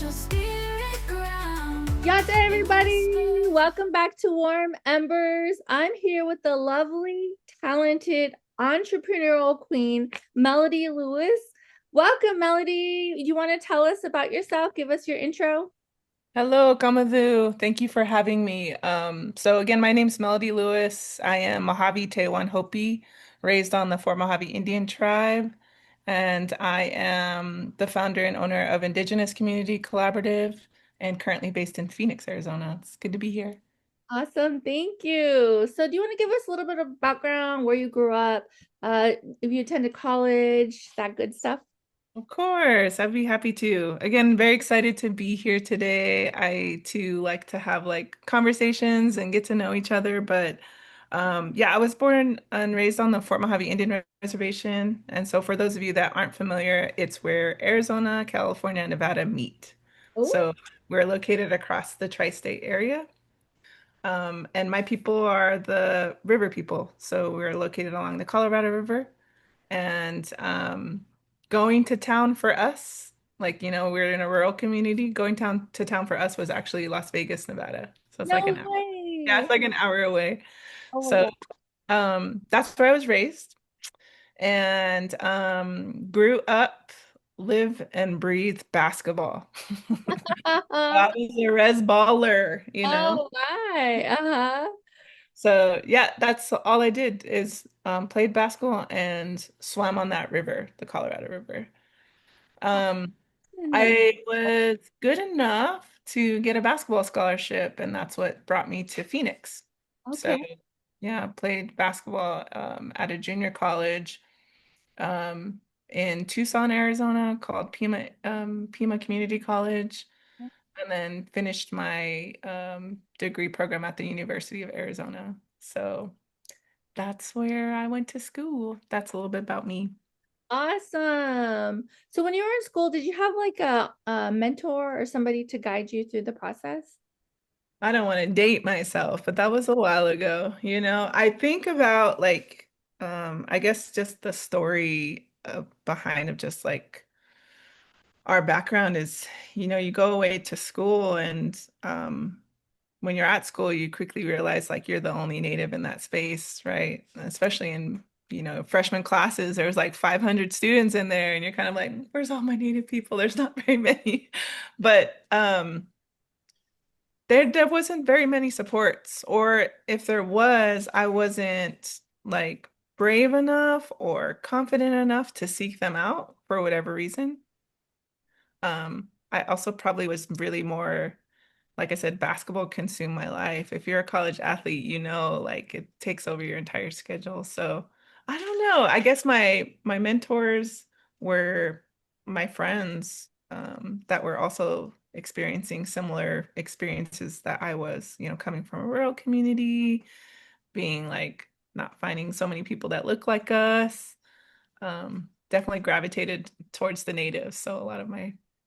your spirit ground. Yata, everybody. Welcome back to Warm Embers. I'm here with the lovely, talented, entrepreneurial queen, Melody Lewis. Welcome, Melody. You want to tell us about yourself? Give us your intro. Hello, Kamadhu. Thank you for having me. So again, my name's Melody Lewis. I am Mohave Tewa Hopi, raised on the Fort Mojave Indian Tribe, and I am the founder and owner of Indigenous Community Collaborative and currently based in Phoenix, Arizona. It's good to be here. Awesome. Thank you. So, do you want to give us a little bit of background, where you grew up, if you attended college, that good stuff? Of course, I'd be happy to. Again, very excited to be here today. I too like to have like conversations and get to know each other. But yeah, I was born and raised on the Fort Mojave Indian Reservation. And so for those of you that aren't familiar, it's where Arizona, California, and Nevada meet. Oh, So we're located across the tri-state area. And my people are the river people. So we're located along the Colorado River. And going to town for us, like, we're in a rural community. Going town to town for us was actually Las Vegas, Nevada. So it's like no an hour. Yeah, way. it's like an hour away. Oh my So God. that's where I was raised and grew up, live and breathe basketball. I was a res baller. Oh my. Uh-huh. So yeah, that's all I did is played basketball and swam on that river, the Colorado River. Um, Goodness. I was good enough to get a basketball scholarship, and that's what brought me to Phoenix. So, Okay. yeah, played basketball at a junior college um, in Tucson, Arizona, called Pima Community College, and then finished my degree program at the University of Arizona. So that's where I went to school. That's a little bit about me. Awesome. So when you were in school, did you have like a mentor or somebody to guide you through the process? I don't want to date myself, but that was a while ago. I think about like I guess just the story behind of just like our background is, you go away to school and when you're at school, you quickly realize like you're the only native in that space, right? Especially in, freshman classes, there was like 500 students in there and you're kind of like, where's all my native people? There's not very many. But there wasn't very many supports, or if there was, I wasn't like brave enough or confident enough to seek them out for whatever reason. I also probably was really more, like I said, basketball consumed my life. If you're a college athlete, like it takes over your entire schedule. So I don't know. I guess my mentors were my friends that were also experiencing similar experiences that I was, coming from a rural community, being like not finding so many people that look like us. Definitely gravitated towards the natives. So a lot of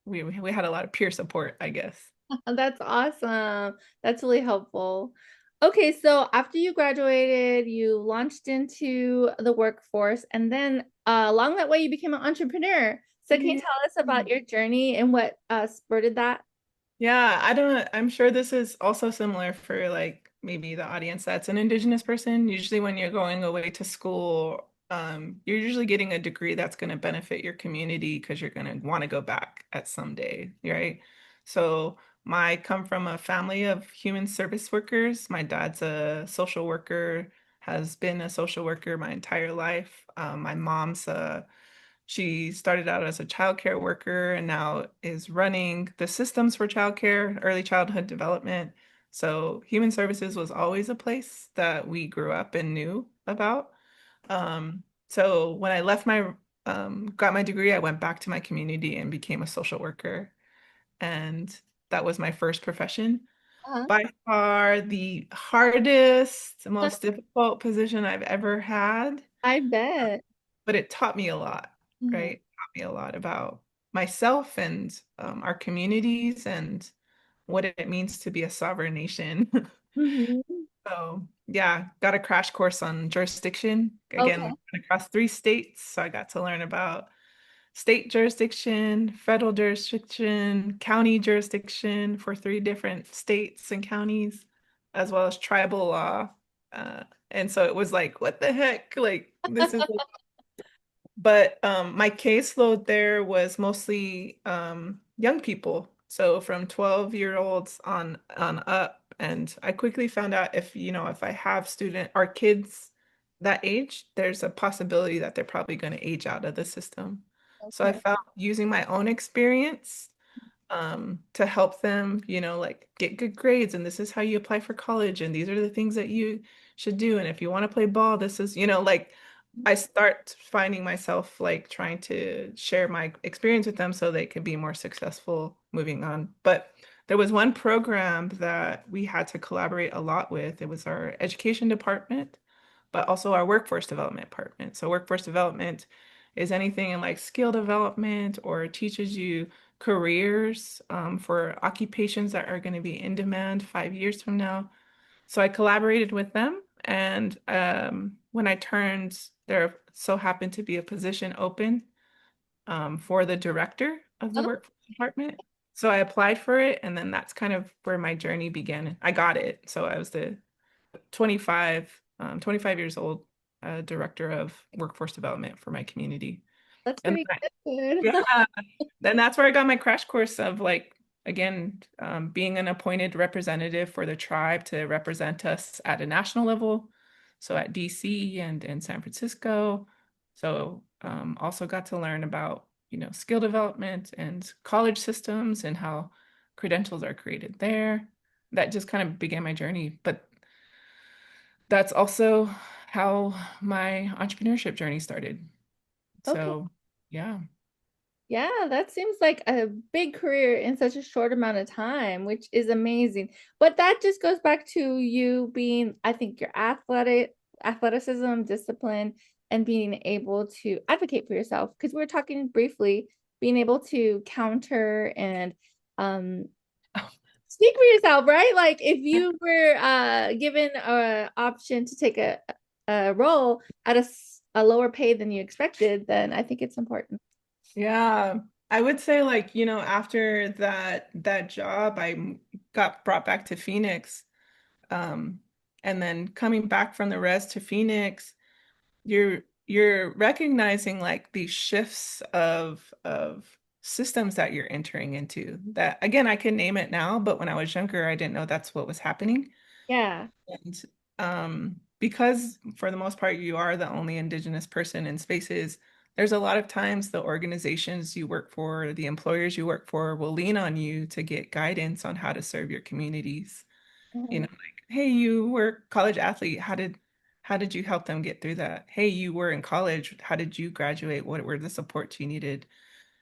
we had a lot of peer support, I guess. That's awesome. That's really helpful. Okay, so after you graduated, you launched into the workforce, and then along that way, you became an entrepreneur. So can you Yeah. tell us about your journey and what spurred that? Yeah, I'm sure this is also similar for like maybe the audience that's an Indigenous person. Usually when you're going away to school, you're usually getting a degree that's going to benefit your community because you're going to want to go back at some day, right? So I come from a family of human service workers. My dad's a social worker, has been a social worker my entire life. My mom's she started out as a childcare worker and now is running the systems for childcare, early childhood development. So human services was always a place that we grew up and knew about. So when I left got my degree, I went back to my community and became a social worker. And that was my first profession. Uh-huh. By far the hardest, most difficult position I've ever had, I bet. but it taught me a lot, Mhm. right? It taught me a lot about myself and our communities and what it means to be a sovereign nation. Mhm. So, yeah, got a crash course on jurisdiction. Again, we Okay. went across 3 states, so I got to learn about, state jurisdiction, federal jurisdiction, county jurisdiction for 3 different states and counties, as well as tribal law. Uh, and so it was like, what the heck? Like, this is but my caseload there was mostly young people, so from 12-year-olds on up. And I quickly found out if I have student or kids that age, there's a possibility that they're probably going to age out of the system. So I Okay. found using my own experience to help them, like get good grades, and this is how you apply for college, and these are the things that you should do. And if you want to play ball, this is, like I start finding myself like trying to share my experience with them so they can be more successful moving on. But there was one program that we had to collaborate a lot with. It was our education department, but also our workforce development department. So workforce development is anything in like skill development or teaches you careers for occupations that are going to be in demand 5 years from now. So I collaborated with them, and when I turned, there so happened to be a position open for the director of the Oh, workforce department. So I applied for it, and then that's kind of where my journey began. I got it. So I was the 25 years old director of workforce development for my community. that's And pretty good. yeah, then that's where I got my crash course of like, again, being an appointed representative for the tribe to represent us at a national level. So at DC and in San Francisco. So also got to learn about, skill development and college systems and how credentials are created there. That just kind of began my journey. But that's also how my entrepreneurship journey started. Okay. So yeah. Yeah, that seems like a big career in such a short amount of time, which is amazing. But that just goes back to you being, I think, your athleticism, discipline, and being able to advocate for yourself. Because we were talking briefly, being able to counter and um speak for yourself, right? Like if you were given a option to take a role at a lower pay than you expected, then I think it's important. Yeah, I would say like, after that job, got brought back to Phoenix. Um, and then coming back from the res to Phoenix, you're recognizing like these shifts of systems that you're entering into. That again, I can name it now, but when I was younger, I didn't know that's what was happening. Yeah. And because for the most part, you are the only Indigenous person in spaces, there's a lot of times the organizations you work for, the employers you work for will lean on you to get guidance on how to serve your communities. Mhm. Like, hey, you were a college athlete. How did you help them get through that? Hey, you were in college. How did you graduate? What were the supports you needed?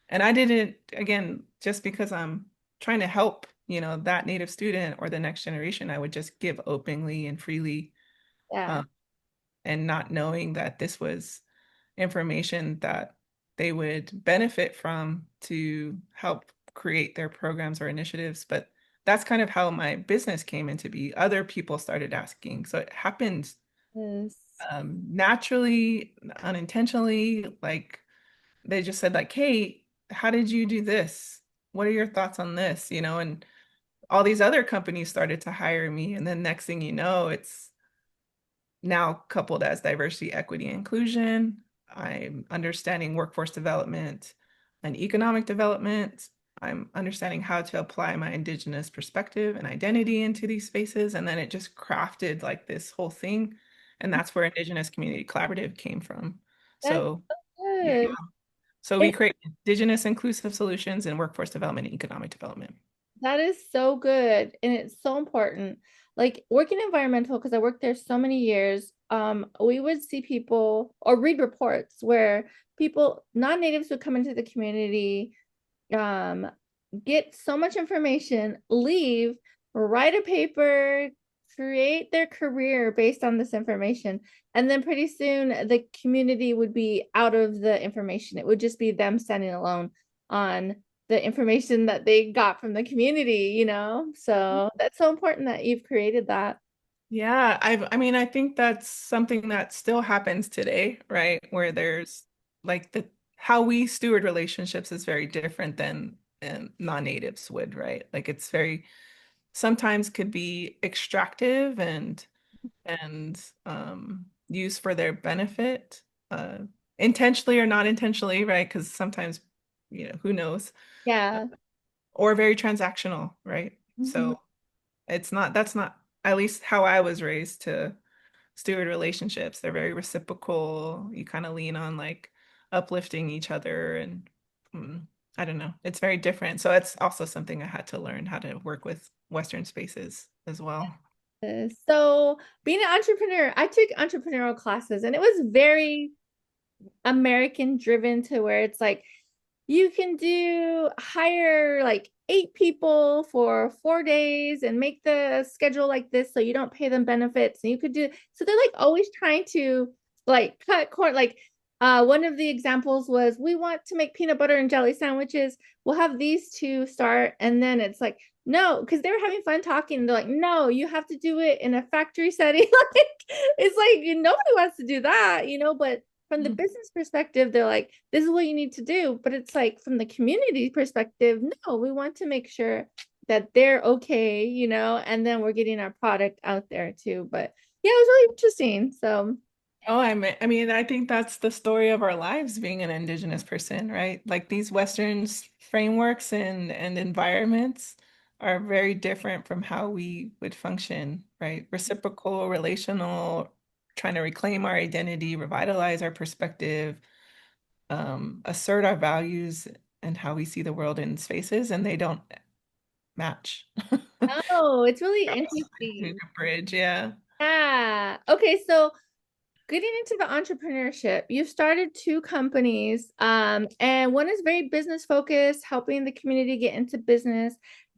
And I didn't, again, just because I'm trying to help, that Native student or the next generation, I would just give openly and freely, Yeah. um, and not knowing that this was information that they would benefit from to help create their programs or initiatives. But that's kind of how my business came into be. Other people started asking. So it happened Yes. naturally, unintentionally. Like they just said, like, hey, how did you do this? What are your thoughts on this? And all these other companies started to hire me. And then next thing you know, it's now coupled as diversity, equity, inclusion. I'm understanding workforce development and economic development. I'm understanding how to apply my Indigenous perspective and identity into these spaces. And then it just crafted like this whole thing. And that's where Indigenous Community Collaborative came from. That's So, yeah. good. So we It, create Indigenous inclusive solutions in workforce development and economic development. that is so good. And it's so important. Like working environmental, because I worked there so many years, we would see people or read reports where people, non-natives would come into the community, um, get so much information, leave, write a paper, create their career based on this information. And then pretty soon the community would be out of the information. It would just be them standing alone on the information that they got from the community, you know? So that's so important that you've created that. Yeah, I mean, I think that's something that still happens today, right? Where there's like how we steward relationships is very different than non-natives would, right? Like it's very sometimes could be extractive and used for their benefit, uh, intentionally or not intentionally, right? Because sometimes, who knows, Yeah. or very transactional, right? Mhm. So that's not at least how I was raised to steward relationships. They're very reciprocal. You kind of lean on like uplifting each other and mm, I don't know. It's very different. So it's also something I had to learn how to work with Western spaces as well. So being an entrepreneur, I took entrepreneurial classes and it was very American driven to where it's like you can hire like 8 people for 4 days and make the schedule like this so you don't pay them benefits. And you could do so they're like always trying to like cut corn. Like one of the examples was we want to make peanut butter and jelly sandwiches. We'll have these two start, and then it's like no, because they were having fun talking. They're like, no, you have to do it in a factory setting. Like it's like nobody wants to do that, but from the Mm. business perspective, they're like, this is what you need to do. But it's like from the community perspective, no, we want to make sure that they're okay, and then we're getting our product out there too. But yeah, it was really interesting. So Oh, I mean, I think that's the story of our lives being an Indigenous person, right? Like these Western frameworks and environments are very different from how we would function, right? Reciprocal, relational, trying to reclaim our identity, revitalize our perspective, assert our values and how we see the world in spaces, and they don't match. oh, it's really Need interesting. a bridge, yeah. Yeah. Okay, so getting into the entrepreneurship, you started 2 companies, and one is very business focused, helping the community get into business,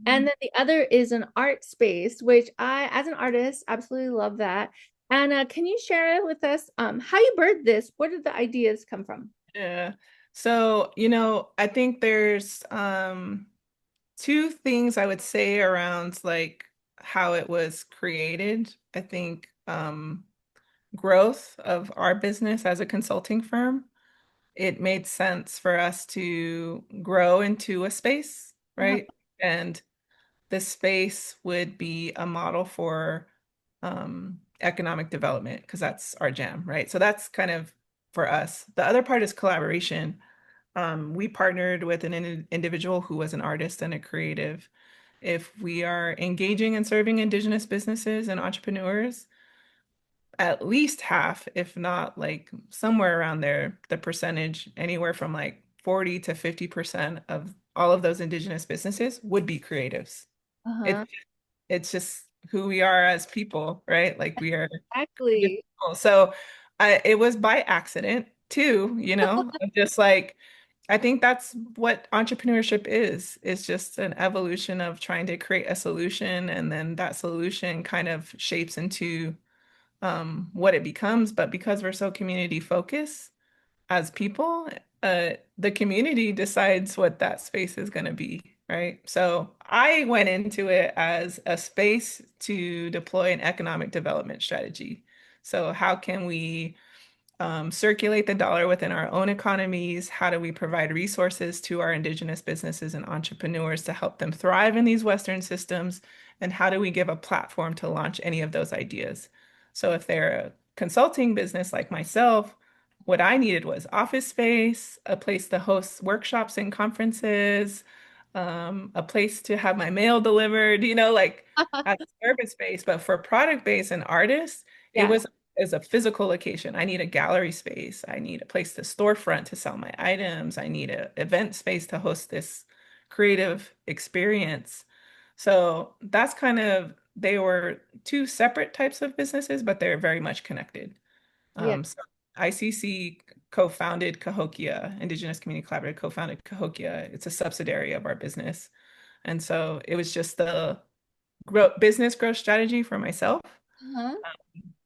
and then the other is an art space, which I, as an artist, absolutely love that. And can you share with us how you birthed this? Where did the ideas come from? Yeah. So, I think there's two things I would say around like how it was created. I think growth of our business as a consulting firm, it made sense for us to grow into a space, Uh-huh. right? And this space would be a model for economic development because that's our jam, right? So that's kind of for us. The other part is collaboration. We partnered with an individual who was an artist and a creative. If we are engaging and serving Indigenous businesses and entrepreneurs, at least half, if not like somewhere around there, the percentage, anywhere from like 40 to 50% of all of those Indigenous businesses would be creatives. Uh-huh. It, it's just who we are as people, right? Like we are Exactly. people. So it was by accident too, of just like I think that's what entrepreneurship is. It's just an evolution of trying to create a solution, and then that solution kind of shapes into what it becomes. But because we're so community focused as people, the community decides what that space is going to be, right? So I went into it as a space to deploy an economic development strategy. So how can we circulate the dollar within our own economies? How do we provide resources to our Indigenous businesses and entrepreneurs to help them thrive in these Western systems? And how do we give a platform to launch any of those ideas? So if they're a consulting business like myself, what I needed was office space, a place to host workshops and conferences, a place to have my mail delivered, like as a service space. But for product based and artists, it Yeah. was as a physical location. I need a gallery space. I need a place to storefront to sell my items. I need an event space to host this creative experience. So that's kind of, they were two separate types of businesses, but they're very much connected. Yeah. So ICC co-founded Cahokia, Indigenous Community Collaborative co-founded Cahokia. It's a subsidiary of our business. And so it was just the business growth strategy for myself Uh-huh.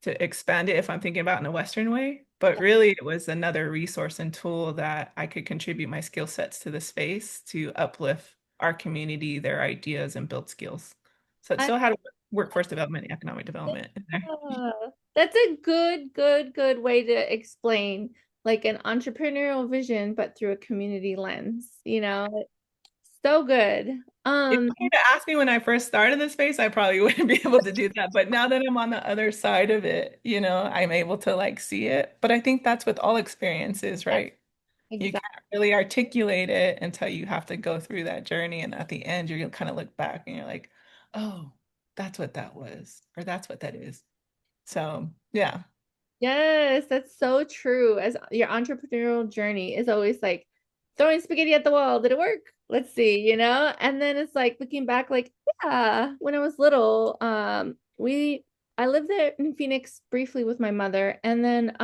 to expand it if I'm thinking about in a Western way. But really, it was another resource and tool that I could contribute my skill sets to the space to uplift our community, their ideas, and build skills. So it I still had workforce development and economic development in there. That's a good way to explain like an entrepreneurial vision, but through a community lens, you know, so good. If you had to ask me when I first started the space, I probably wouldn't be able to do that. But now that I'm on the other side of it, I'm able to like see it. But I think that's with all experiences, Yeah, right? You exactly. can't really articulate it until you have to go through that journey. And at the end, you'll kind of look back and you're like, oh, that's what that was, or that's what that is. So, yeah. Yes, that's so true. As your entrepreneurial journey is always like throwing spaghetti at the wall. Did it work? Let's see, you know? And then it's like looking back, like, yeah, when I was little, I lived there in Phoenix briefly with my mother, and then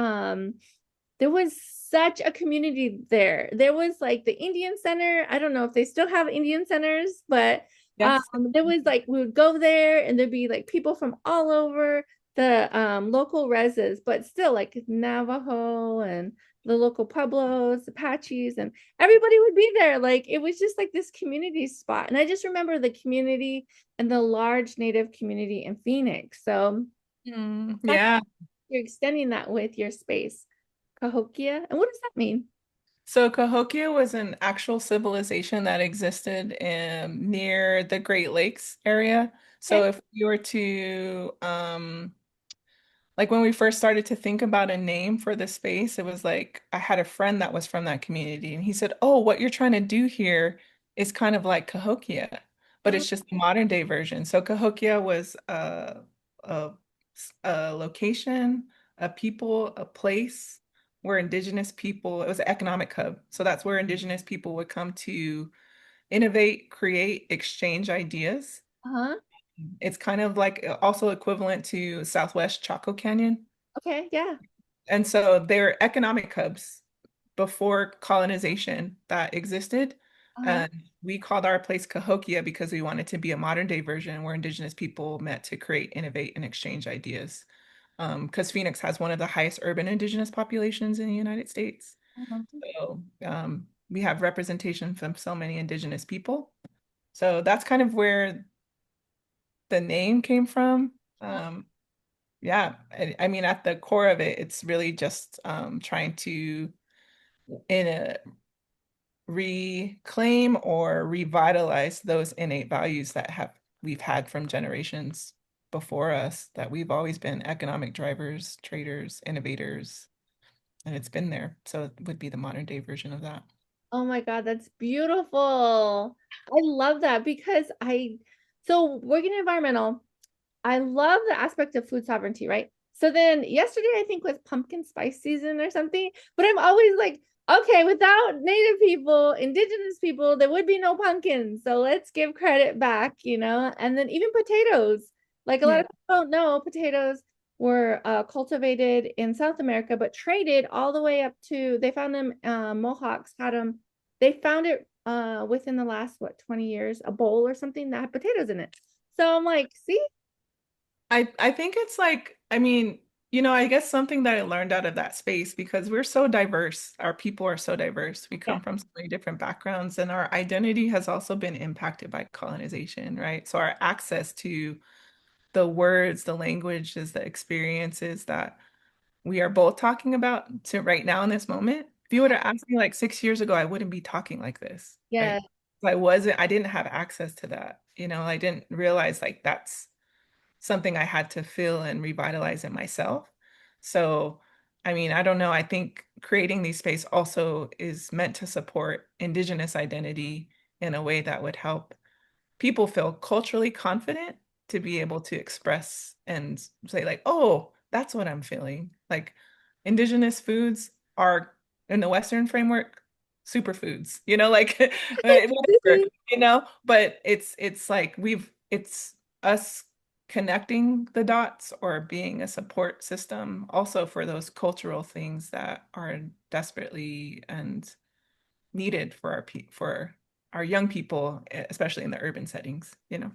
there was such a community there. There was like the Indian Center. I don't know if they still have Indian centers, but Yes. there was like we would go there and there'd be like people from all over the local reses, but still like Navajo and the local Pueblos, Apaches, and everybody would be there. Like it was just like this community spot. And I just remember the community and the large Native community in Phoenix. So that's Yeah. you're extending that with your space. Cahokia. And what does that mean? So Cahokia was an actual civilization that existed near the Great Lakes area. Okay. So if you were to like when we first started to think about a name for the space, it was like I had a friend that was from that community, and he said, "Oh, what you're trying to do here is kind of like Cahokia, but Mm, it's just a modern day version." So Cahokia was a, a location, a people, a place where Indigenous people, it was an economic hub. So that's where Indigenous people would come to innovate, create, exchange ideas. uh-huh. It's kind of like also equivalent to Southwest Chaco Canyon. Okay. Yeah. And so they're economic hubs before colonization that existed. Uh-huh. And we called our place Cahokia because we wanted to be a modern day version where Indigenous people met to create, innovate, and exchange ideas. Because Phoenix has one of the highest urban Indigenous populations in the United States. Uh-huh. So we have representation from so many Indigenous people. So that's kind of where the name came from. Yeah, I mean, at the core of it, it's really just trying to in a reclaim or revitalize those innate values that have we've had from generations before us, that we've always been economic drivers, traders, innovators, and it's been there. So it would be the modern day version of that. Oh my God, that's beautiful. I love that because so working in environmental, I love the aspect of food sovereignty, right? So then yesterday, I think was pumpkin spice season or something, but I'm always like, okay, without Native people, Indigenous people, there would be no pumpkins. So let's give credit back, you know? And then even potatoes, like a lot Yeah. of people don't know, potatoes were cultivated in South America, but traded all the way up to, they found them, Mohawks had them, they found it within the last, what, 20 years, a bowl or something that had potatoes in it. So I'm like, see, I think it's like, I mean, I guess something that I learned out of that space because we're so diverse. Our people are so diverse. We yeah. come from so many different backgrounds, and our identity has also been impacted by colonization, right? So our access to the words, the languages, the experiences that we are both talking about to right now in this moment. If you would have asked me like 6 years ago, I wouldn't be talking like this, Yeah. right? I didn't have access to that. I didn't realize like that's something I had to feel and revitalize in myself. So, I mean, I don't know. I think creating these space also is meant to support Indigenous identity in a way that would help people feel culturally confident to be able to express and say, like, oh, that's what I'm feeling. Like, Indigenous foods are in the Western framework, superfoods, like whatever, but it's like it's us connecting the dots or being a support system also for those cultural things that are desperately and needed for for our young people, especially in the urban settings. I don't know.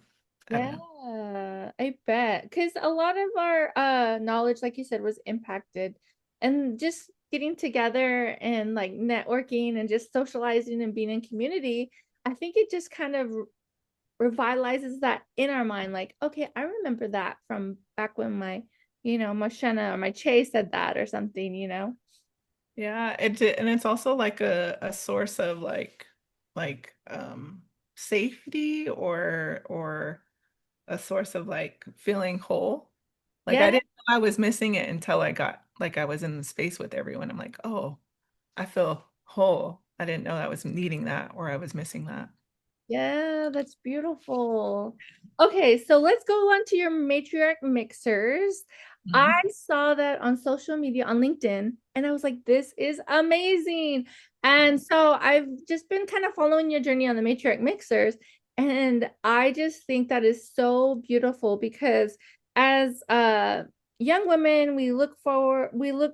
Yeah, I bet. Because a lot of our knowledge, like you said, was impacted. And just getting together and like networking and just socializing and being in community, I think it just kind of revitalizes that in our mind. Like, okay, I remember that from back when my Moshena or my Che said that or something, you know? Yeah, and it's also like a source of like safety or a source of like feeling whole. Like I Yeah, didn't know I was missing it until I was in the space with everyone. I'm like, oh, I feel whole. I didn't know I was needing that or I was missing that. yeah, that's beautiful. Okay, so let's go on to your matriarch mixers. I Mhm. saw that on social media on LinkedIn and I was like, this is amazing. And so I've just been kind of following your journey on the matriarch mixers. And I just think that is so beautiful because as young women, we look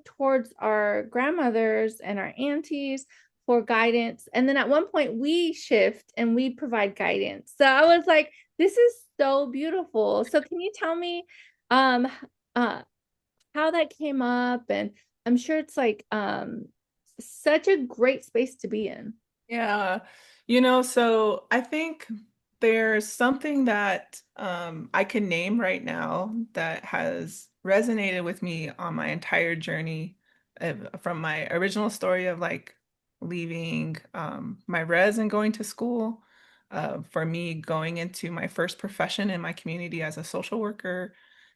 towards our grandmothers and our aunties for guidance. And then at one point we shift and we provide guidance. So I was like, this is so beautiful. So can you tell me um uh how that came up? And I'm sure it's like such a great space to be in. Yeah. So I think there's something that I can name right now that has resonated with me on my entire journey from my original story of like leaving my res and going to school, for me going into my first profession in my community as a social worker,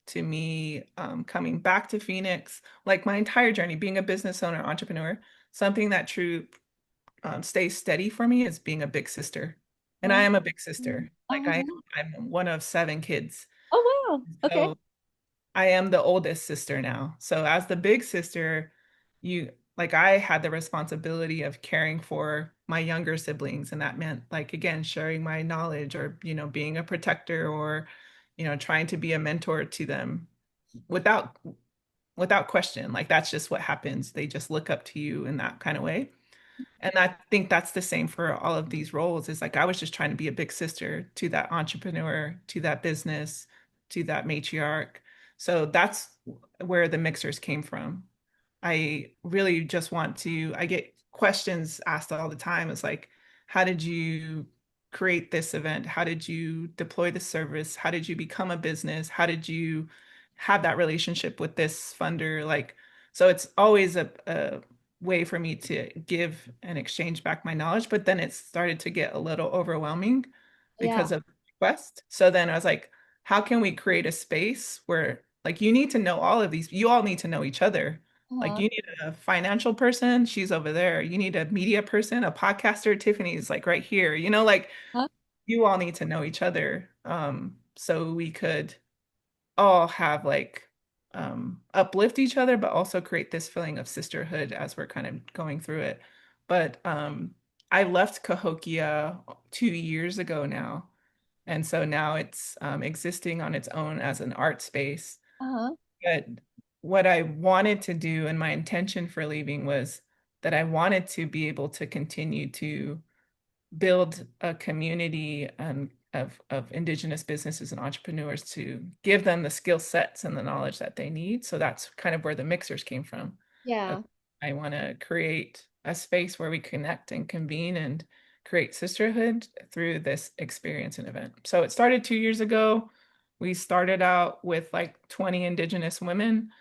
to me coming back to Phoenix, like my entire journey, being a business owner, entrepreneur, something that true stays steady for me is being a big sister. And I Oh, am a big sister. Like uh-huh. I'm one of 7 kids. Oh wow. Okay. So I am the oldest sister now. So as the big sister, you like I had the responsibility of caring for my younger siblings. And that meant like again, sharing my knowledge or, being a protector or, trying to be a mentor to them without without question. Like that's just what happens. They just look up to you in that kind of way. And I think that's the same for all of these roles. Is like I was just trying to be a big sister to that entrepreneur, to that business, to that matriarch. So that's where the mixers came from. I really just want to, I get questions asked all the time. It's like, how did you create this event? How did you deploy the service? How did you become a business? How did you have that relationship with this funder? Like, so it's always a way for me to give and exchange back my knowledge. But then it started to get a little overwhelming Yeah. because of the request. So then I was like, how can we create a space where like you need to know all of these, you all need to know each other. Like Uh-huh. you need a financial person, she's over there. You need a media person, a podcaster, Tiffany's like right here. Like Huh? you all need to know each other. So we could all have like uplift each other, but also create this feeling of sisterhood as we're kind of going through it. But I left Cahokia 2 years ago now. And so now it's existing on its own as an art space. Uh-huh. But what I wanted to do and my intention for leaving was that I wanted to be able to continue to build a community of Indigenous businesses and entrepreneurs to give them the skill sets and the knowledge that they need. So that's kind of where the mixers came from. Uh, Yeah. I want to create a space where we connect and convene and create sisterhood through this experience and event. So it started 2 years ago. We started out with like 20 Indigenous women.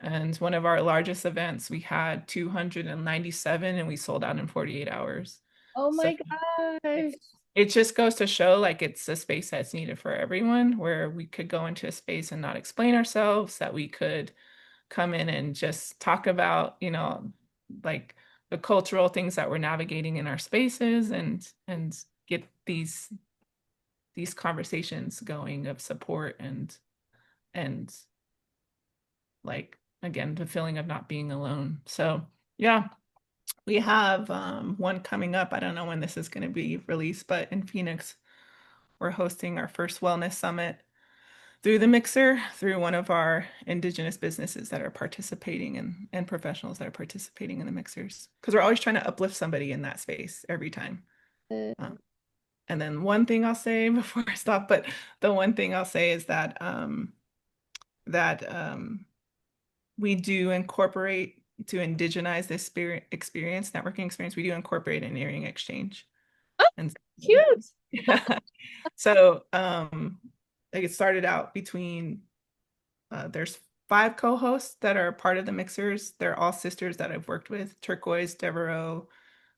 And one of our largest events, we had 297 and we sold out in 48 hours. Oh So my gosh. it's it just goes to show like it's a space that's needed for everyone, where we could go into a space and not explain ourselves, that we could come in and just talk about, like the cultural things that we're navigating in our spaces and get these conversations going of support and like again the feeling of not being alone. So yeah, we have one coming up. I don't know when this is going to be released, but in Phoenix, we're hosting our first wellness summit through the Mixer, through one of our Indigenous businesses that are participating and professionals that are participating in the Mixers. Because we're always trying to uplift somebody in that space every time. Um, and then one thing I'll say before I stop, but the one thing I'll say is that we do incorporate to indigenize this experience, networking experience. We do incorporate an earring exchange. Oh, And so, cute. yeah. So like it started out between there's 5 co-hosts that are part of the mixers. They're all sisters that I've worked with. Turquoise, Devereaux,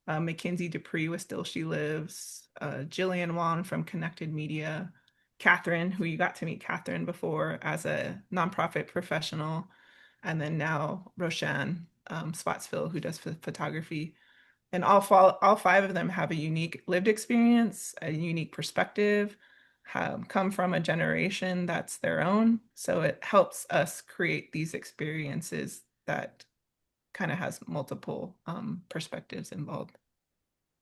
Mackenzie Dupree with Still She Lives, Jillian Wan from Connected Media, Catherine, who you got to meet Catherine before as a nonprofit professional, and then now Roshan Spotsville, who does photography. And all 5 of them have a unique lived experience, a unique perspective, have come from a generation that's their own. So it helps us create these experiences that kind of has multiple perspectives involved.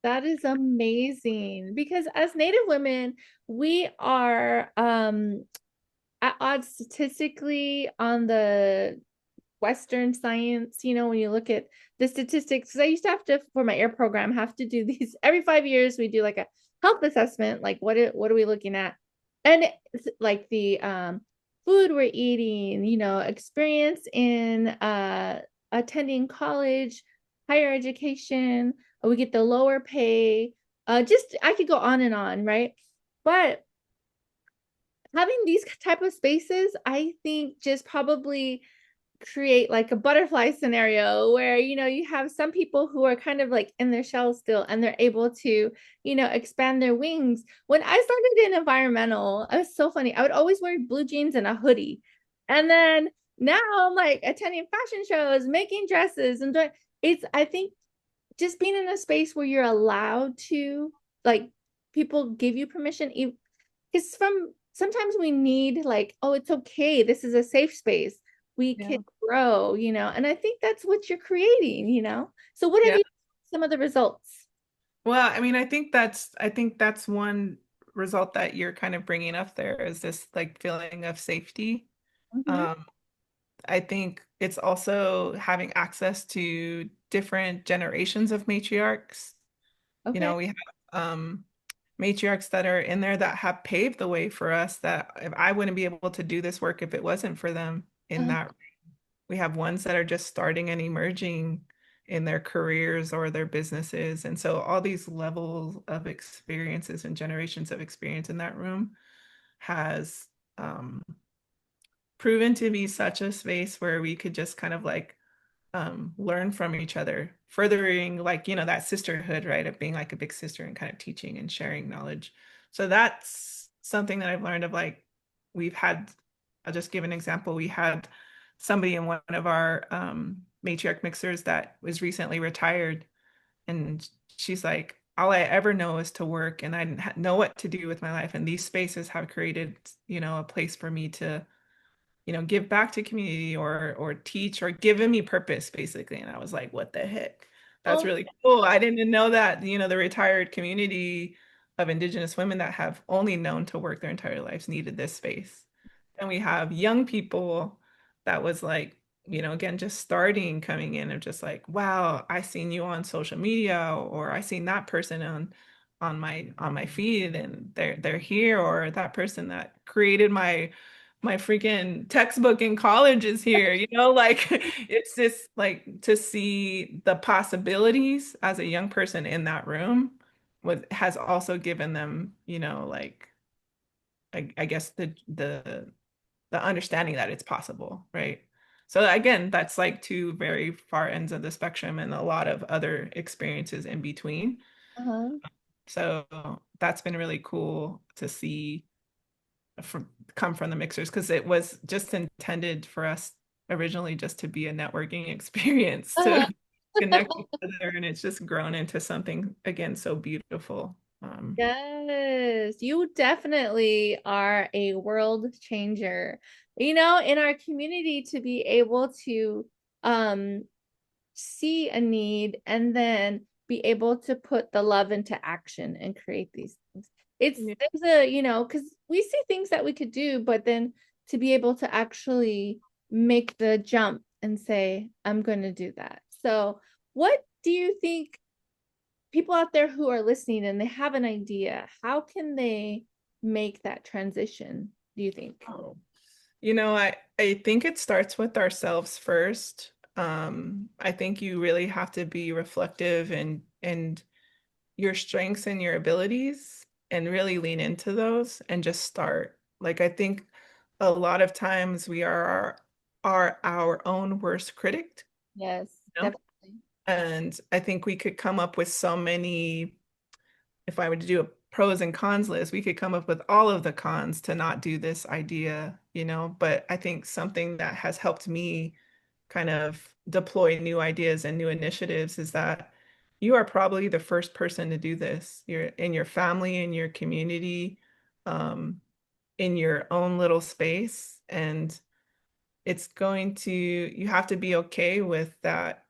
That is amazing because as Native women, we are at odds statistically on the Western science, when you look at the statistics, because I used to have to, for my air program, have to do these every 5 years. We do like a health assessment, like what are we looking at? And it's like the food we're eating, experience in attending college, higher education, we get the lower pay. Just I could go on and on, right? But having these type of spaces, I think just probably create like a butterfly scenario where you have some people who are kind of like in their shell still and they're able to expand their wings. When I started in environmental, it was so funny. I would always wear blue jeans and a hoodie, and then now I'm like attending fashion shows, making dresses, and it's, I think, just being in a space where you're allowed to, like, people give you permission, because from sometimes we need like, oh, it's okay, this is a safe space, we Yeah. can grow, and I think that's what you're creating. So what have Yeah. you, some of the results? Well, I mean, I think that's one result that you're kind of bringing up there is this like feeling of safety. Mhm. Um, I think it's also having access to different generations of matriarchs. Okay. We have matriarchs that are in there that have paved the way for us that if I wouldn't be able to do this work if it wasn't for them in Uh-huh. that. We have ones that are just starting and emerging in their careers or their businesses. And so all these levels of experiences and generations of experience in that room has um, proven to be such a space where we could just kind of like learn from each other, furthering like, that sisterhood, right? Of being like a big sister and kind of teaching and sharing knowledge. So that's something that I've learned of like, we've had, I'll just give an example. We had somebody in one of our matriarch mixers that was recently retired. And she's like, all I ever know is to work and I didn't know what to do with my life. And these spaces have created, a place for me to give back to community or teach or given me purpose basically. And I was like, what the heck? That's Oh, really cool. I didn't know that, the retired community of Indigenous women that have only known to work their entire lives needed this space. And we have young people that was like, again, just starting coming in and just like, wow, I seen you on social media or I seen that person on my feed and they're here, or that person that created my freaking textbook in college is here, like it's just like to see the possibilities as a young person in that room has also given them, like I guess the understanding that it's possible, right? So again, that's like two very far ends of the spectrum and a lot of other experiences in between. uh-huh. So that's been really cool to see from come from the mixers because it was just intended for us originally just to be a networking experience Uh-huh. to connect each other, and it's just grown into something again so beautiful. Yes, you definitely are a world changer. In our community, to be able to um see a need and then be able to put the love into action and create these things. It's Yeah. there's a, because we see things that we could do, but then to be able to actually make the jump and say, I'm going to do that. So, what do you think people out there who are listening and they have an idea, how can they make that transition, do you think? Oh. I think it starts with ourselves first. I think you really have to be reflective and your strengths and your abilities and really lean into those and just start. Like I think a lot of times we are are our own worst critic, Yes, you know? definitely. And I think we could come up with so many, if I were to do a pros and cons list, we could come up with all of the cons to not do this idea, you know? But I think something that has helped me kind of deploy new ideas and new initiatives is that you are probably the first person to do this. You're in your family, in your community, um, in your own little space. And it's going to, you have to be okay with that.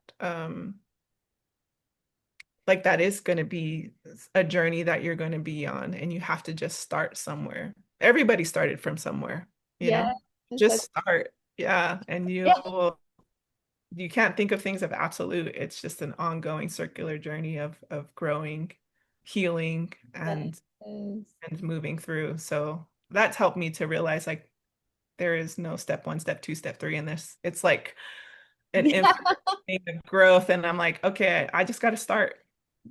Like that is going to be a journey that you're going to be on, and you have to just start somewhere. Everybody started from somewhere, you Yes, know, that's just start. Yeah. And yeah, you can't think of things of absolute. It's just an ongoing circular journey of growing, healing, yes. and moving through. So that's helped me to realize like there is no step one, step two, step three in this. It's like an Yeah. infinite thing of growth. And I'm like, okay, I just got to start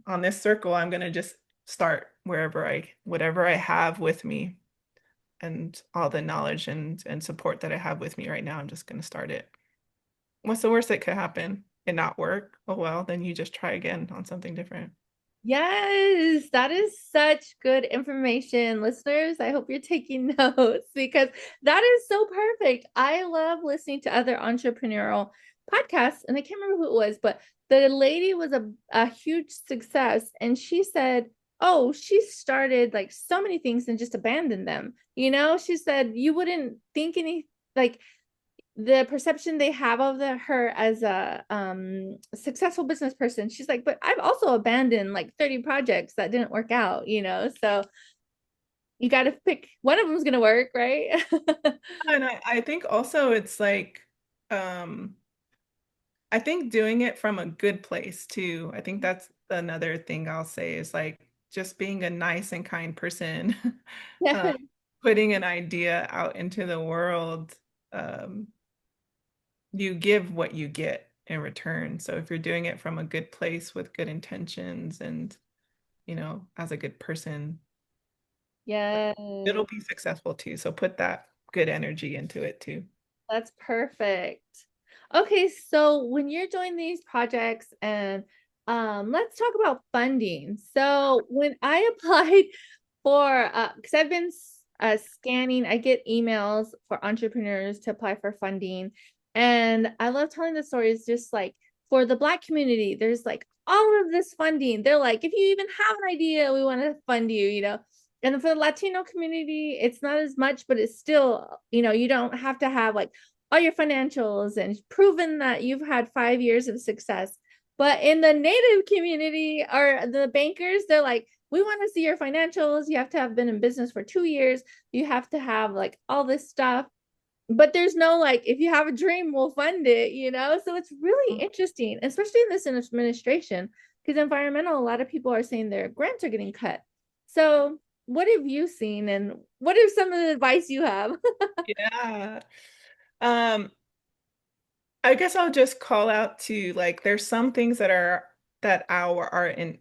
on this circle. I'm gonna just start whatever I have with me and all the knowledge and support that I have with me right now. I'm just gonna start it. What's the worst that could happen? It not work? Oh well, then you just try again on something different. Yes, that is such good information, listeners. I hope you're taking notes because that is so perfect. I love listening to other entrepreneurial podcasts, and I can't remember who it was, but the lady was a huge success, and she said, "Oh, she started like so many things and just abandoned them." She said you wouldn't think any like the perception they have of her as a successful business person. She's like, but I've also abandoned like 30 projects that didn't work out. So you got to pick one of them's going to work, right? And I think also it's like um I think doing it from a good place too. I think that's another thing I'll say is like just being a nice and kind person, uh, Yeah. putting an idea out into the world. Um, you give what you get in return. So if you're doing it from a good place with good intentions and, as a good person, it'll Yes, be successful too. So put that good energy into it too. that's perfect. Okay, so when you're doing these projects and let's talk about funding. So when I applied for because I've been scanning, I get emails for entrepreneurs to apply for funding, and I love telling the stories. Just like for the Black community, there's like all of this funding. They're like, if you even have an idea, we want to fund you. And for the Latino community, it's not as much, but it's still, you don't have to have like all your financials and proven that you've had 5 years of success. But in the Native community or the bankers, they're like, we want to see your financials. You have to have been in business for 2 years. You have to have like all this stuff. But there's no like, if you have a dream, we'll fund it. So it's really interesting, especially in this administration, because environmental, a lot of people are saying their grants are getting cut. So what have you seen and what are some of the advice you have? Yeah. Um, I guess I'll just call out to like there's some things that are in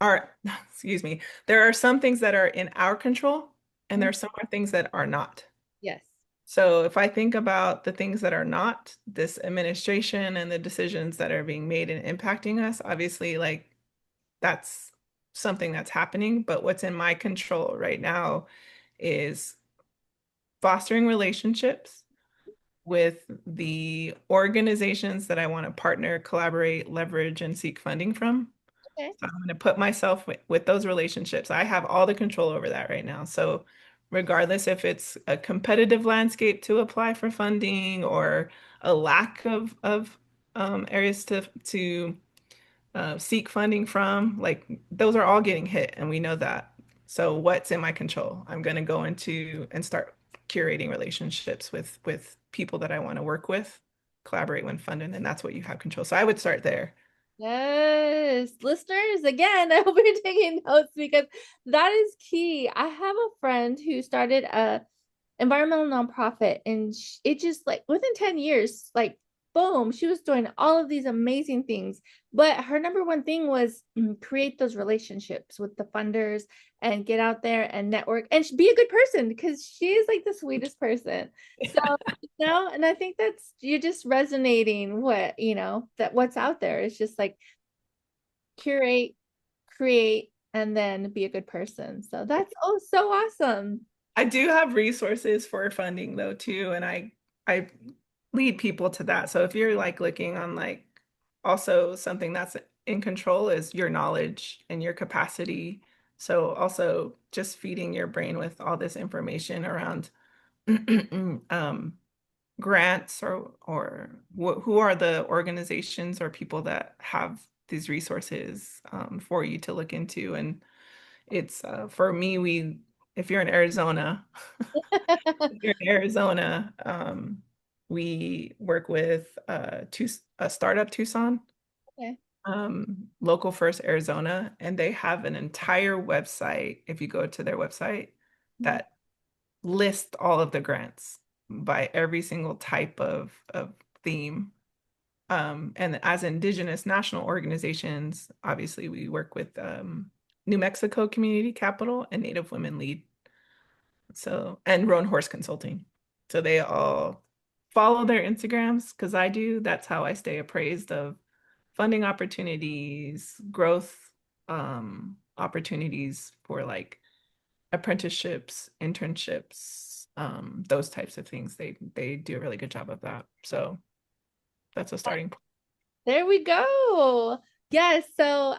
our excuse me. There are some things that are in our control and there are some more things that are not. Yes. So if I think about the things that are not this administration and the decisions that are being made and impacting us, obviously like that's something that's happening, but what's in my control right now is fostering relationships with the organizations that I want to partner, collaborate, leverage, and seek funding from. Okay. So I'm going to put myself with those relationships. I have all the control over that right now. So regardless if it's a competitive landscape to apply for funding or a lack of areas to seek funding from, like those are all getting hit, and we know that. So what's in my control? I'm going to go into and start curating relationships with people that I want to work with, collaborate when funded, and that's what you have control. So I would start there. Yes, listeners, again, I hope you're taking notes because that is key. I have a friend who started a environmental nonprofit, and it just like within 10 years, like boom, she was doing all of these amazing things. But her number one thing was create those relationships with the funders and get out there and network and be a good person because she is like the sweetest person. So, and I think that's you're just resonating what, that what's out there is just like curate, create, and then be a good person. So that's so awesome. I do have resources for funding though too, and I lead people to that. So if you're like looking on like also something that's in control is your knowledge and your capacity. So also just feeding your brain with all this information around grants or who are the organizations or people that have these resources for you to look into. And it's for me, if you're in Arizona, if you're in Arizona, we work with a startup Tucson, Okay. Local First Arizona, and they have an entire website. If you go to their website, that lists all of the grants by every single type of theme. And as Indigenous national organizations, obviously we work with New Mexico Community Capital and Native Women Lead. So, and Roan Horse Consulting. So they all follow their Instagrams because I do. That's how I stay appraised of funding opportunities, growth opportunities for like apprenticeships, internships, those types of things. They do a really good job of that. So that's a starting point. There we go. Yes. So,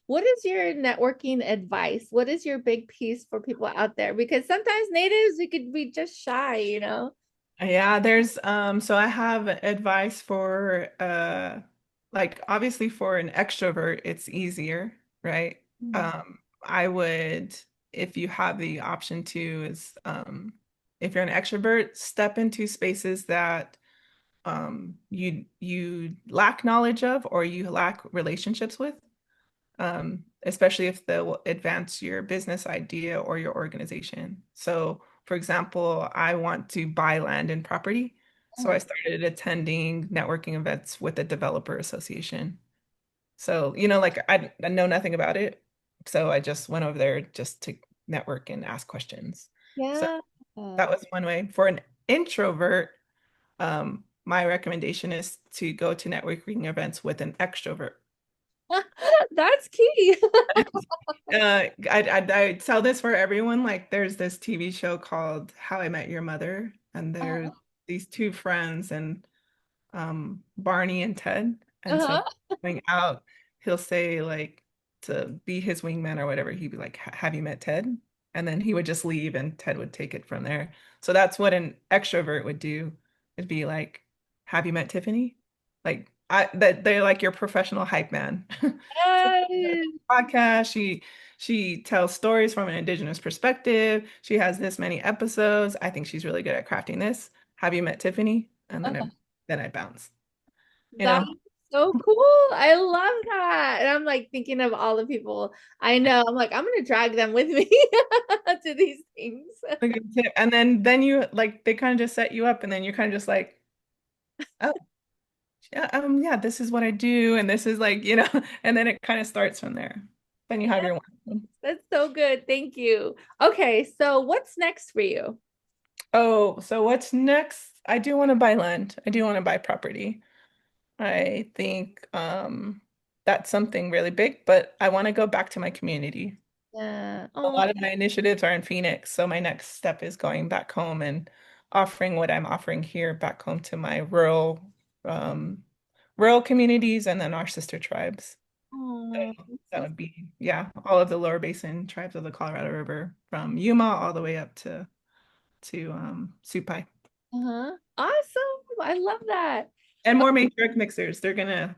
what is your networking advice? What is your big piece for people out there? Because sometimes natives, we could be just shy. Yeah, there's so I have advice for like obviously for an extrovert it's easier, right? Mhm. I would if you have the option to is if you're an extrovert, step into spaces that you lack knowledge of or you lack relationships with, especially if they'll advance your business idea or your organization. So, for example, I want to buy land and property. So I Uh-huh. started attending networking events with the developer association. So, like I know nothing about it. So I just went over there just to network and ask questions. So Yeah. that was one way. For an introvert, my recommendation is to go to networking events with an extrovert. That's key. I tell this for everyone. Like, there's this TV show called How I Met Your Mother, and there's Uh-huh. these two friends, and Barney and Ted. And so Uh-huh. going out, he'll say like to be his wingman or whatever. He'd be like, "Have you met Ted?" And then he would just leave, and Ted would take it from there. So that's what an extrovert would do. It'd be like, "Have you met Tiffany?" Like that they're like your professional hype man. Yes. Podcast. She tells stories from an Indigenous perspective. She has this many episodes. I think she's really good at crafting this. Have you met Tiffany? And then I bounce. You That's know, so cool. I love that. And I'm like thinking of all the people I know. I'm like, I'm gonna drag them with me to these things. like a tip. And then you like they kind of just set you up, and then you're kind of just like, oh yeah, yeah, this is what I do, and this is like, and then it kind of starts from there. Then you have your one. That's so good. Thank you. Okay, so what's next for you? Oh, so what's next? I do want to buy land. I do want to buy property. I think that's something really big, but I want to go back to my community. Yeah. A Oh, lot of my initiatives are in Phoenix, so my next step is going back home and offering what I'm offering here back home to my um, rural communities and then our sister tribes. oh, So that's that so would be, yeah, all of the lower basin tribes of the Colorado River from Yuma all the way up to Supai. uh-huh. Awesome. I love that. And more Matriarch Mixers. They're gonna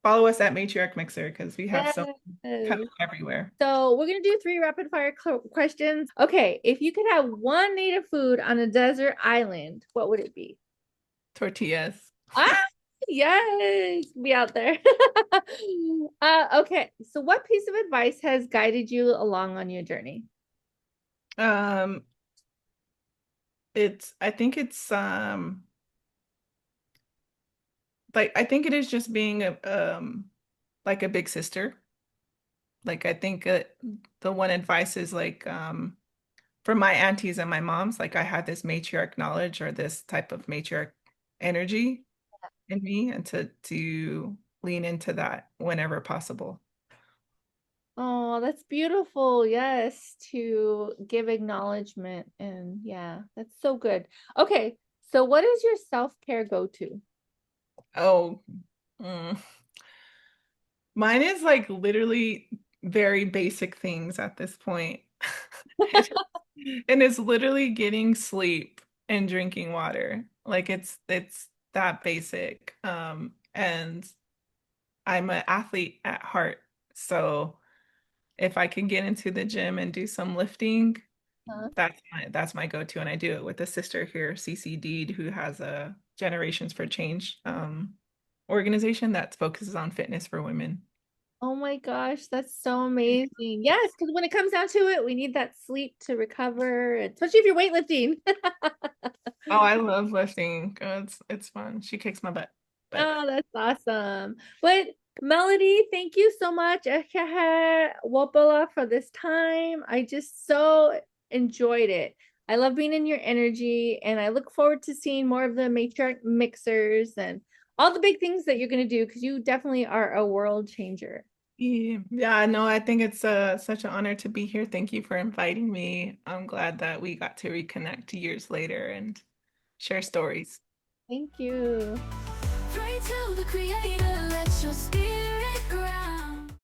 follow us at Matriarch Mixer because we have so Yes. coming everywhere. So we're gonna do three rapid fire questions. Okay, if you could have one native food on a desert island, what would it be? Tortillas. Ah, yes, be out there. Okay, so what piece of advice has guided you along on your journey? Um, I think it's like I think it is just being a like a big sister. Like I think the one advice is like for my aunties and my moms, like I had this matriarch knowledge or this type of matriarch energy in me, and to lean into that whenever possible. Oh, that's beautiful. Yes, to give acknowledgement. And yeah, that's so good. Okay, so what is your self-care go-to? Oh, mm. Mine is like literally very basic things at this point. And it's literally getting sleep and drinking water. Like it's that basic. And I'm an athlete at heart. So if I can get into the gym and do some lifting, Huh? that's my go-to. And I do it with a sister here, CC Deed, who has a Generations for Change organization that focuses on fitness for women. Oh my gosh, that's so amazing. Yes, because when it comes down to it, we need that sleep to recover, especially if you're weightlifting. Oh, I love lifting. It's fun. She kicks my butt. But Oh, that's awesome. But Melody, thank you so much, Wopala, for this time. I just so enjoyed it. I love being in your energy, and I look forward to seeing more of the Matriarch Mixers and all the big things that you're going to do because you definitely are a world changer. yeah, no, I think it's such an honor to be here. Thank you for inviting me. I'm glad that we got to reconnect years later and share stories. Thank you. Pray to the creator, let your spirit